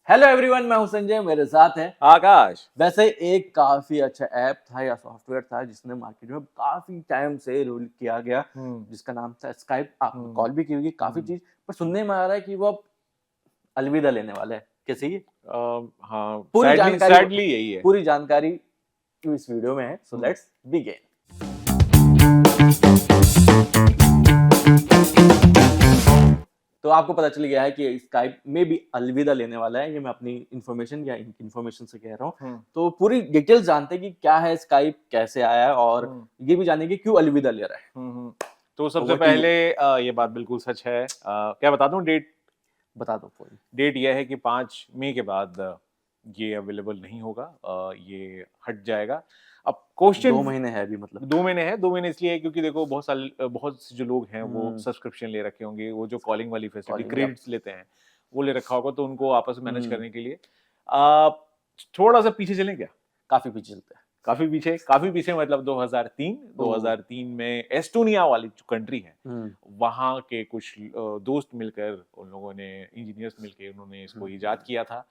Hello everyone, मैं हूं संजय, मेरे साथ है आकाश। वैसे एक काफी अच्छा ऐप था या सॉफ्टवेयर था जिसने मार्केट में काफी टाइम से रोल किया गया, हम्म जिसका नाम था स्काइप। आपने हम्म कॉल भी की होगी काफी हम्म चीज, पर सुनने में आ रहा है कि वो अब अलविदा लेने वाला है। कैसे ये हाँ, पूरी सैडली जानकारी सैडली यही है। पूरी जानकारी इस वीडियो में है, सो हम्म लेट्स बिगिन। तो आपको पता चल गया है कि स्काइप में भी अलविदा लेने वाला है। ये मैं अपनी इन्फॉर्मेशन या इनकी इन्फॉर्मेशन से कह रहा हूँ। हम्म तो पूरी डिटेल्स जानते हैं कि क्या है स्काइप, कैसे आया है, और हम्म ये भी जानेंगे क्यों अलविदा ले रहा है। हम्म। तो सबसे ओवर टू यू, पहले ये बात बिल्कुल सच है। क्या बता दूं डेट? बता दो पूरी। डेट यह है कि 5 मई के बाद ये अवेलेबल नहीं होगा। ये हट जाएगा। अब दो क्वेश्चन महीने है अभी मतलब। 2 महीने है। 2 महीने इसलिए है क्योंकि देखो बहुत से जो लोग हैं वो हम्म, सब्सक्रिप्शन ले रखे होंगे, वो जो कॉलिंग वाली फैसिलिटी कॉलिंग या क्रेडिट्स लेते हैं वो ले रखा होगा, तो उनको आपस में मैनेज हम्म, करने के लिए आ, थोड़ा सा पीछे चलें क्या? काफी पीछे चलते हैं। काफी पीछे मतलब 2003। ओह, 2003 में एस्टोनिया वाली जो कंट्री है, हम्म, वहाँ के कुछ दोस्त मिलकर, उन लोगों ने, इंजीनियर्स मिलकर उन्होंने इसको इजाद किया था।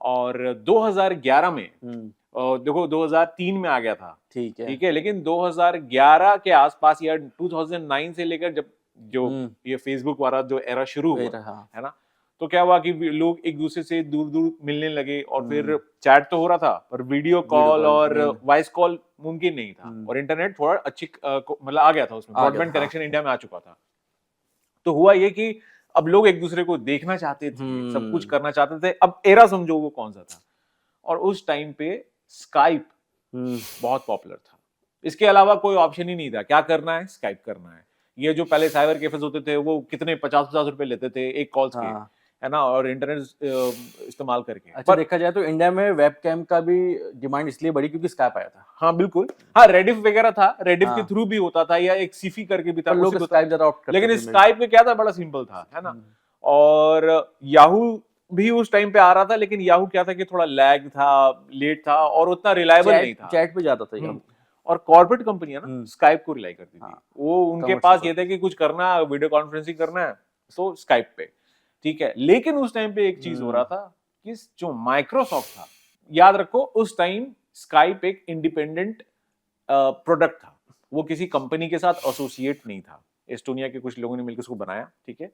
और 2011 में हम्म, देखो 2003 में आ गया था, ठीक है। ठीक है, लेकिन 2011 के आसपास या 2009 से लेकर जब जो हम्म, ये फेसबुक वाला जो एरा शुरू हुआ, फिर हाँ। है ना, तो क्या हुआ कि लोग एक दूसरे से दूर दूर मिलने लगे, और फिर हम्म, चैट तो हो रहा था पर वीडियो वीडियो कॉल कॉल और नहीं। वॉइस कॉल मुमकिन नहीं था, हम्म, और इंटरनेट थोड़ा अच्छी मतलब आ गया था, उसमें आ गया ब्रॉडबैंड था हाँ। कनेक्शन इंडिया में आ चुका था। तो हुआ ये कि अब लोग एक दूसरे को देखना चाहते थे, सब कुछ हम्म, करना चाहते थे। अब एरा समझो वो कौन सा था। और उस टाइम पे स्काइप हम्म, बहुत पॉपुलर था। इसके अलावा कोई ऑप्शन ही नहीं था। क्या करना है? स्काइप करना है। ये जो पहले साइबर कैफेज होते थे वो कितने 50-50 रुपए लेते थे एक कॉल्स के, हाँ। है ना, और इंटरनेट इस्तेमाल करके। अच्छा, पर देखा जाए तो इंडिया में वेबकैम का भी डिमांड इसलिए बढ़ी क्योंकि स्काइप आया था। हाँ बिल्कुल, हाँ रेडिफ वगैरह था, रेडिफ के हाँ, थ्रू भी होता था, या एक सीफी करके भी था, पर उसी लोग को था। स्काइप ज्यादा ऑप्ट करते लेकिन थे मे स्काइप में क्या था, बड़ा सिंपल था, है ना। बी। और याहू भी उस टाइम पे आ रहा था, लेकिन याहू क्या था कि थोड़ा लैग था, लेट था, और उतना रिलायबल नहीं चैट था। चैट पे ज्यादा था हम्म। याहू। और कॉर्पोरेट कंपनियां ना हम्म, स्काइप को रिलाई करती थी। हाँ, वो उनके कमर्शियल पास ये था पर्पस। कि कुछ करना, वीडियो कॉन्फ्रेंसिंग करना है तो स्काइप पे, ठीक है। लेकिन उस टाइम पे एक चीज हो हम्म, रहा था कि जो माइक्रोसॉफ्ट था, याद रखो उस टाइम स्काइप एक इंडिपेंडेंट प्रोडक्ट था, वो किसी कंपनी के साथ एसोसिएट नहीं था। एस्टोनिया के कुछ लोगों ने मिलकर उसको बनाया, ठीक है।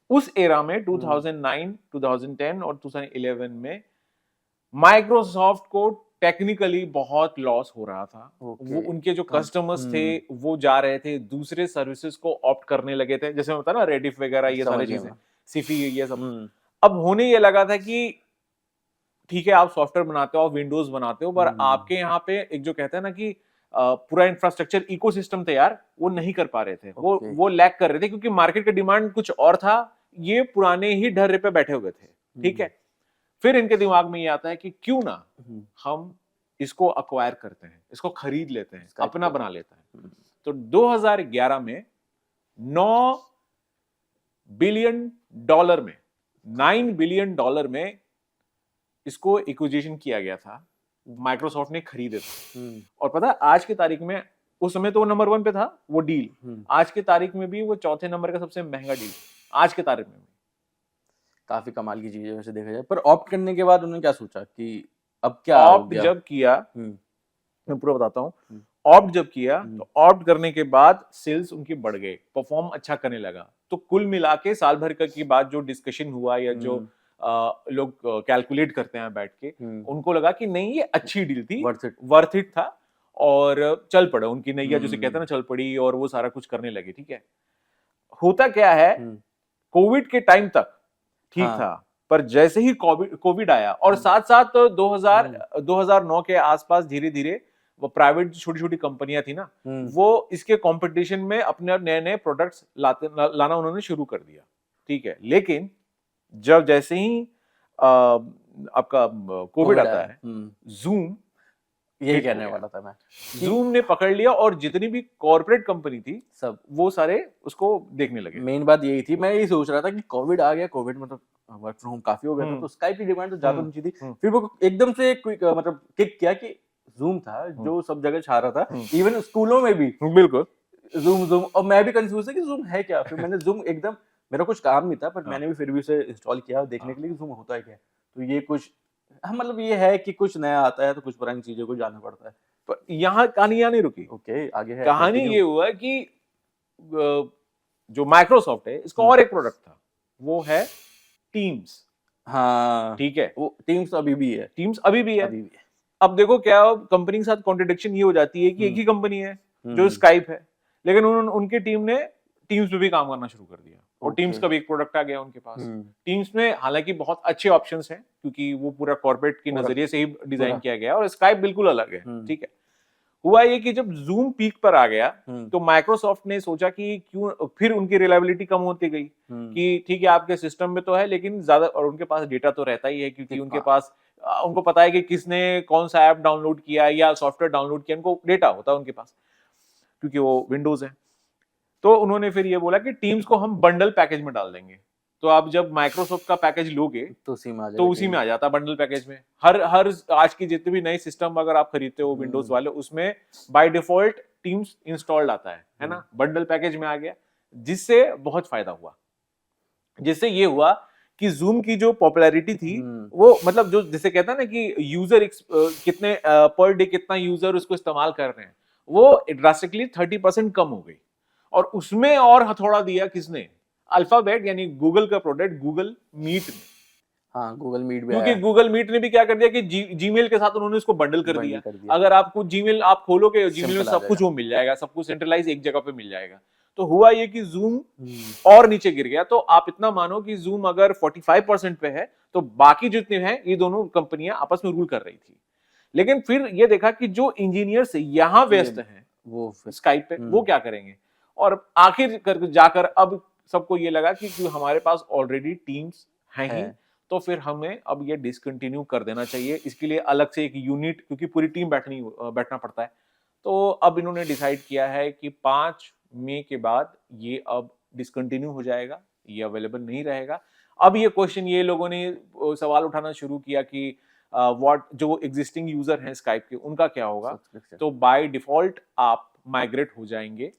उस एरा में हम्म, 2009, 2010 और 2011 में माइक्रोसॉफ्ट को टेक्निकली बहुत लॉस हो रहा था। ओके। वो उनके जो कम। कस्टमर्स थे वो जा रहे थे दूसरे सर्विसेज को ऑप्ट करने लगे थे, जैसे मैं बता ना रेडिफ वगैरह, ये समझ सारी गया चीजें, मैं। सिफी, ये सब। हम्म, अब होने ये लगा था कि ठीक है, आप सॉफ्टवेयर बनाते हो, आप विंडोज बनाते हो, पर हम्म, आपके यहाँ पे एक जो कहते हैं ना कि पूरा इंफ्रास्ट्रक्चर इकोसिस्टम तैयार वो नहीं कर पा रहे थे, ओके। वो लैग कर रहे थे, क्योंकि मार्केट का डिमांड कुछ और था। ये पुराने ही ढर्रे पे बैठे हुए थे, ठीक हम्म, है। फिर इनके दिमाग में ये आता है कि क्यों ना हम्म, हम इसको अक्वायर करते हैं, इसको खरीद लेते हैं, स्काइप अपना को। बना लेते हैं। तो 2011 में 9 बिलियन डॉलर में, काफी। 9 बिलियन डॉलर में इसको एक्विजिशन किया गया था। माइक्रोसॉफ्ट ने खरीदे थे। हम्म, और पता है आज की तारीख में, उस समय तो वो नंबर 1 पे था वो डील, हम्म, आज की तारीख में भी वो चौथे नंबर का सबसे महंगा डील, आज की तारीख में भी। काफी कमाल की चीज है वैसे देखा जाए, पर ऑप्ट करने के बाद उन्होंने क्या सोचा कि अब क्या हो ऑप्ट गया। जब किया, हम्म, मैं पूरा बताता हूँ। हम्म, ऑप्ट जब किया हम्म, तो ऑप्ट करने के बाद सेल्स उनकी बढ़ गए, परफॉर्म अच्छा करने लगा। तो कुल मिला के साल भर का की बाद जो डिस्कशन हुआ, या जो हम्म, लोग कैलकुलेट करते हैं बैठ के, हम्म, उनको लगा कि नहीं ये अच्छी डील थी, वर्थ इट। वर्थ इट था। और चल पड़े, उनकी नैया जिसे कहते हैं हम्म, ना चल पड़ी, और वो सारा कुछ करने लगे, ठीक है। होता क्या है, हम्म, कोविड के टाइम तक ठीक हाँ, था, पर जैसे ही कोविड कोविड आया, और हम्म, साथ साथ 2000 हम्म, 2009 के आसपास धीरे धीरे वो प्राइवेट छोटी छोटी कंपनियां थी ना, हम्म, वो इसके कंपटीशन में अपने नए नए प्रोडक्ट्स लाना उन्होंने शुरू कर दिया, ठीक है। लेकिन जब जैसे ही आपका कोविड कोविड आता आया। है, हम्म, जूम यही हिट हो कहने गया। वाला था मैं कि जूम ने पकड़ लिया, और जितनी भी कॉर्पोरेट कंपनी थी सब, वो सारे उसको देखने लगे। मेन बात यही थी। मैं यही सोच रहा था कि कोविड आ गया, कोविड में तो वर्क फ्रॉम होम काफी हो गया था, हम्म तो स्काइप की डिमांड तो ज्यादा हम्म ऊंची थी। हम्म फिर वो एकदम से क्विक मतलब किक किया कि जूम था हम्म जो सब जगह छा रहा था, हम्म, इवन स्कूलों में भी बिल्कुल। Zoom zoom. और मैं भी कंफ्यूज था कि जूम है क्या। फिर मैंने जूम एकदम, मेरा कुछ काम नहीं था, पर हाँ मैंने भी फिर भी उसे इंस्टॉल किया देखने हाँ के लिए कि जूम होता है क्या। तो ये कुछ मतलब ये है कि कुछ नया आता है तो कुछ पुरानी चीजों को जानना पड़ता है। पर यहाँ कहानी यहाँ नहीं रुकी। ओके, आगे है, कहानी continue। ये हुआ कि जो माइक्रोसॉफ्ट है इसका और एक प्रोडक्ट था, वो है टीम्स। हाँ, ठीक है, वो टीम्स अभी भी है, टीम्स अभी भी है। अभी भी है। अब देखो क्या कंपनी के साथ कॉन्ट्रडिक्शन ये हो जाती है कि एक ही कंपनी है जो स्काइप है, लेकिन उनकी टीम ने टीम्स में भी काम करना शुरू कर दिया और टीम्स का भी एक प्रोडक्ट आ गया उनके पास। टीम्स में हालांकि बहुत अच्छे ऑप्शंस हैं क्योंकि वो पूरा कॉर्पोरेट के नजरिए से ही डिजाइन किया गया और स्काइप बिल्कुल अलग है। ठीक है, हुआ ये कि जब जूम पीक पर आ गया तो माइक्रोसॉफ्ट ने सोचा कि क्यों, फिर उनकी रिलायबिलिटी कम होती गई कि ठीक है आपके सिस्टम में तो है लेकिन ज्यादा, और उनके पास डेटा तो रहता ही है क्योंकि उनके पास उनको पता है कि किसने कौन सा ऐप डाउनलोड किया या सॉफ्टवेयर डाउनलोड किया, उनको डेटा होता है उनके पास क्योंकि वो विंडोज है। तो उन्होंने फिर ये बोला कि टीम्स को हम बंडल पैकेज में डाल देंगे। तो आप जब माइक्रोसॉफ्ट का पैकेज लोगे तो उसी में आ जाता बंडल पैकेज में। हर आज की जितने भी नए सिस्टम अगर आप खरीदते हो विंडोज वाले, उसमें बाय डिफॉल्ट टीम्स इंस्टॉल्ड आता है ना, बंडल पैकेज में आ गया, जिससे बहुत फायदा हुआ। जिससे ये हुआ कि जूम की जो पॉपुलैरिटी थी वो मतलब जो जिसे कहता है ना कि यूजर कितने पर डे कितना यूजर उसको इस्तेमाल कर रहे हैं, वो ड्रास्टिकली 30% कम हो गई। और उसमें और हथौड़ा दिया किसने? अल्फाबेट यानी गूगल का प्रोडक्ट गूगल मीट ने। हाँ, गूगल मीट भी क्योंकि आया। गूगल मीट ने भी क्या कर दिया कि जीमेल के साथ उन्होंने इसको बंडल कर दिया। अगर आपको जीमेल आप खोलोगे, जीमेल में सब कुछ वो मिल जाएगा, सब कुछ सेंट्रलाइज एक जगह पे मिल जाएगा। तो हुआ ये कि जूम और नीचे गिर गया। तो आप इतना मानो कि जूम अगर 45% पे है तो बाकी जितने हैं ये दोनों कंपनियां आपस में रूल कर रही थी। लेकिन फिर ये देखा कि जो इंजीनियर्स यहाँ व्यस्त हैं वो स्काइप पे, वो क्या करेंगे? और आखिर कर जाकर अब सबको ये लगा कि हमारे पास ऑलरेडी टीम्स हैं ही, तो फिर हमें अब ये डिसकंटिन्यू कर देना चाहिए। इसके लिए अलग से एक यूनिट, क्योंकि पूरी टीम बैठना पड़ता है। तो अब इन्होंने डिसाइड किया है कि 5 मई के बाद ये अब डिसकंटिन्यू हो जाएगा, ये अवेलेबल नहीं रहेगा। अब ये क्वेश्चन ये लोगों ने सवाल उठाना शुरू किया कि व्हाट जो एग्जिस्टिंग यूजर हैं स्काइप के, उनका क्या होगा? तो बाय डिफॉल्ट आप माइग्रेट हो जाएंगे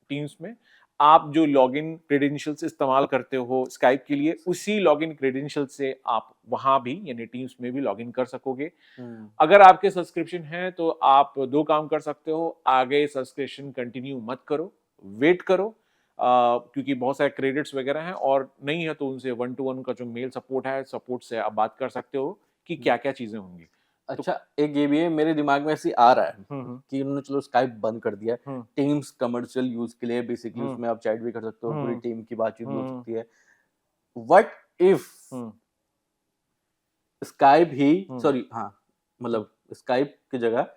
टीम्स में। आप जो लॉगिन क्रेडेंशियल्स इस्तेमाल करते हो स्काइप के लिए, उसी लॉगिन क्रेडेंशियल से आप वहां भी यानी टीम्स में भी लॉगिन कर सकोगे। अगर आपके सब्सक्रिप्शन है तो आप 2 काम कर सकते हो, आगे सब्सक्रिप्शन कंटिन्यू मत करो, वेट करो, क्योंकि बहुत सारे क्रेडिट्स वगैरह हैं, और नहीं है तो उनसे 1-to-1 का जो मेल सपोर्ट है, सपोर्ट से आप बात कर सकते हो कि क्या क्या चीजें होंगी। अच्छा, एक ये भी है, मेरे दिमाग में ऐसे आ रहा है कि उन्होंने चलो स्काइप बंद कर दिया, टीम्स कमर्शियल यूज के लिए बेसिकली उसमें आप चैट भी कर सकते हो, पूरी टीम की बातचीत हो सकती है। व्हाट इफ स्काइप ही मतलब स्काइप की जगह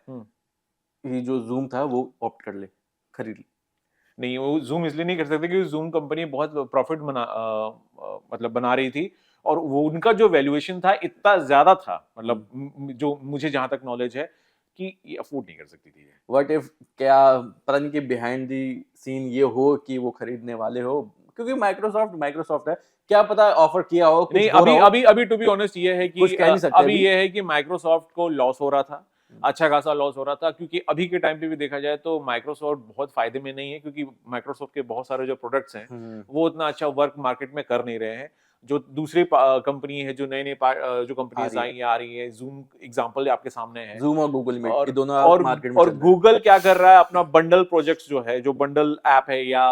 ये जो जूम था वो ऑप्ट कर ले, खरीद ले? नहीं, वो जूम इसलिए नहीं कर सकते क्योंकि जूम कंपनी बहुत प्रॉफिट मतलब बना रही थी, और वो उनका जो वैल्यूएशन था इतना ज्यादा था, मतलब जो मुझे जहां तक नॉलेज है कि ये अफोर्ड नहीं कर सकती थी। व्हाट इफ क्या पता नहीं कि बिहाइंड दी सीन ये हो कि वो खरीदने वाले हो, क्योंकि माइक्रोसॉफ्ट है, क्या पता ऑफर किया हो, कुछ नहीं, अभी टू बी ऑनेस्ट ये है कि अभी ये है कि माइक्रोसॉफ्ट को लॉस हो रहा था, अच्छा खासा लॉस हो रहा था, क्योंकि अभी के टाइम पे भी देखा जाए तो माइक्रोसॉफ्ट बहुत फायदे में नहीं है, क्योंकि माइक्रोसॉफ्ट के बहुत सारे जो प्रोडक्ट्स हैं वो उतना अच्छा वर्क मार्केट में कर नहीं रहे हैं। जो दूसरी कंपनी है, जो नए जो कंपनीज आ रही है, जूम एग्जांपल आपके सामने है, जूम और गूगल मीट, और दोनों मार्केट में और गूगल क्या कर रहा है, अपना बंडल प्रोजेक्ट्स जो है, जो बंडल ऐप है या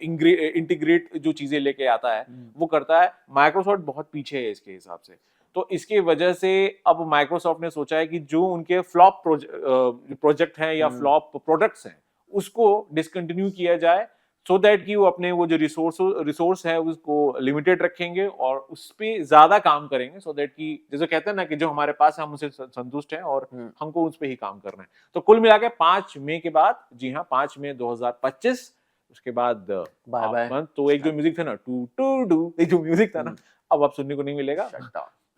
इंटीग्रेट जो चीजें लेके आता है वो करता है। माइक्रोसॉफ्ट बहुत पीछे है इसके हिसाब से। तो इसके वजह से अब माइक्रोसॉफ्ट ने सोचा है कि जो उनके फ्लॉप प्रोजेक्ट हैं या फ्लॉप प्रोडक्ट्स हैं उसको डिसकंटिन्यू किया जाए, सो दैट कि वो अपने वो जो रिसोर्स है उसको लिमिटेड रखेंगे और उस पे ज्यादा काम करेंगे, सो दैट कि जैसे कहते हैं ना कि जो हमारे पास है हम उससे संतुष्ट हैं और हमको उस पे ही काम करना है। तो कुल मिला के 5 मई के बाद, जी हाँ 5 मई 2025, उसके बाद बाय बाय। तो एक जो म्यूजिक था ना, टू टू डू, एक जो म्यूजिक था ना, अब आप सुनने को नहीं मिलेगा,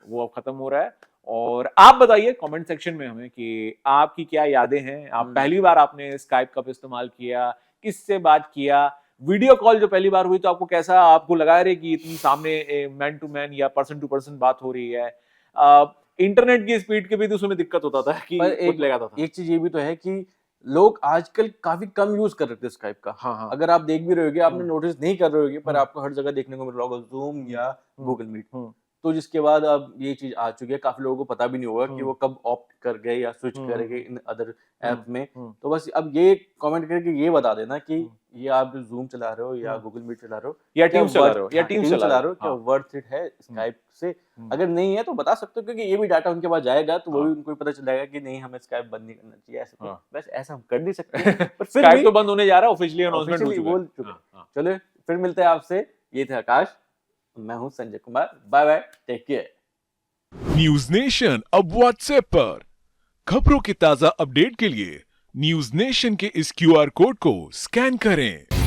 वो अब खत्म हो रहा है। और आप बताइए कमेंट सेक्शन में हमें कि आपकी क्या यादें हैं, आप पहली बार आपने स्काइप का इस्तेमाल किया, किससे बात किया, वीडियो कॉल जो पहली बार हुई तो आपको कैसा, आपको लगा रहे कि इतनी सामने मैन टू मैन या पर्सन टू पर्सन बात हो रही है। इंटरनेट की स्पीड के भी तो उसमें दिक्कत होता था कि एक चीज ये भी तो है कि लोग आजकल काफी कम यूज कर रहे थे स्काइप का। हाँ। अगर आप देख भी रहे होगे, आपने नोटिस नहीं कर रहे होगे, पर आपको हर जगह देखने को मिल रहा होगा जूम या गूगल मीट। तो जिसके बाद अब ये चीज आ चुकी है, काफी लोगों को पता भी नहीं होगा कि वो कब ऑप्ट कर गए या स्विच करेंगे इन अदर ऐप में। तो बस अब ये कमेंट करके ये बता देना कि ये आप जूम चला रहे हो या गूगल मीट चला रहे हो या क्या टीम्स चला worth- रहे हो या हाँ, टीम्स Teams चला रहे हो क्या हाँ। वर्थ इट है स्काइप से। अगर नहीं है तो बता सकते हो, क्योंकि ये भी डाटा उनके पास जाएगा तो वो भी उनको भी पता चल जाएगा कि नहीं, हमें स्काइप बंद नहीं करना चाहिए। ऐसे तो वैसे ऐसा हम कर नहीं सकते पर फिर स्काइप भी तो बंद होने जा रहा है, ऑफिशियली अनाउंसमेंट हो officially चुका है। बोल चुके हाँ, हाँ। चलो फिर मिलते हैं आपसे। ये थे आकाश, मैं हूँ Sanjay Kumar. Bye bye, take care. News nation अब व्हाट्सएप पर खबरों के ताजा अपडेट के लिए न्यूज नेशन के इस QR कोड को स्कैन करें।